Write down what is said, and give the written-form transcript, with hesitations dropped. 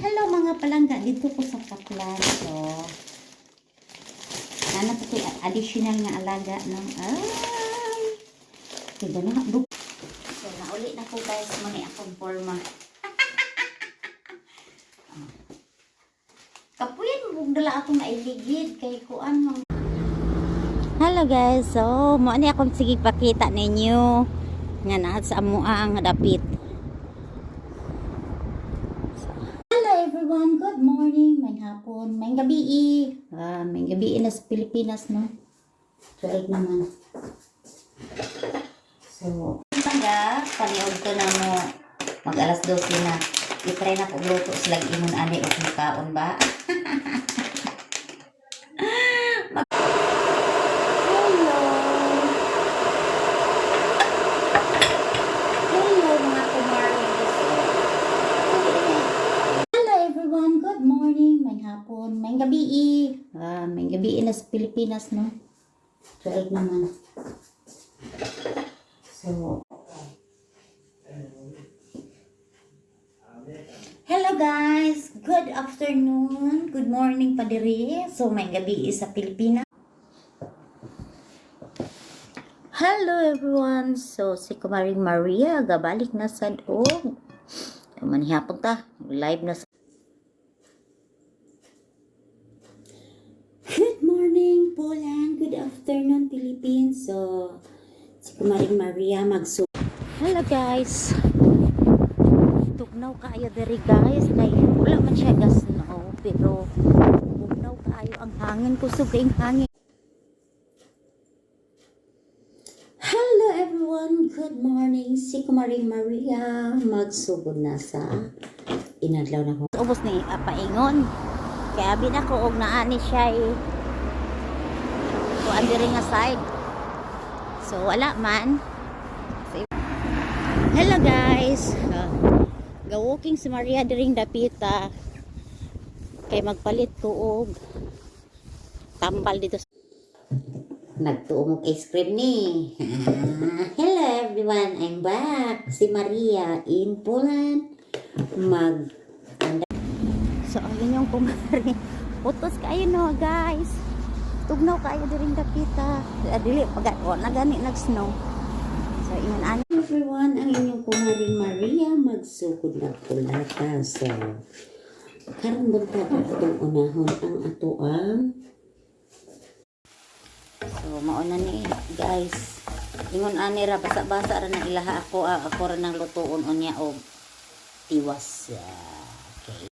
Hello mga palangga, dito ko sa Kaplan. So, nana ito additional nga alaga ng diba na? So, nauli na po guys, muna akong forma. Kapuyan mo, dala akong nailigid kay kuan mo. Hello guys, so mo ani akong sige pakita ninyo nga naa sa amoa ang dapit. So, hello everyone, good morning, may hapon, may gabi. May gabi na sa Pilipinas, no? 12 naman. So, pagka paniod ko na mo mag alas 12 na. I-try na ko luto sila imon ani og kaon ba? May gabi na sa Pilipinas, no? 12 naman. So, hello guys! Good afternoon! Good morning pa diri. So, may gabi sa Pilipinas. Hello everyone! So, si Kumaring Maria, gabalik na sa doog. Manihapon ta. Live na sa Poland, good afternoon Philippines. So, si Kumaring Maria hello guys. Tugnaw kayo diri guys. Kay wala man siya gas no, pero tugnaw kayo ang hangin, kusog kayong hangin. Hello everyone, good morning. Si Kumaring Maria magsugod na sa inadlaw na ko. Ubos ni paingon. Kaya bin ako og naani siya andiri nga side. So wala man. So, hello guys. Ga-walking si Maria diring dapita. Kay magpalit ko og tambal dito. Nagtuong og ice cream ni. Hello everyone, I'm back. Si Maria in Poland. So ayun yung kumari. Putos kayo no guys. Tugnaw kayo diring dapita. Dili pag na gani nag-snow. So ingon ani everyone, ang inyong Kumaring Maria magsugod na kulata. So karon bunta atong unahon ang atoang. So mauna ni guys. Ingon ani ra basa-basa ra na ilaha ako ra nang lutuon unya og tiwas. Okay.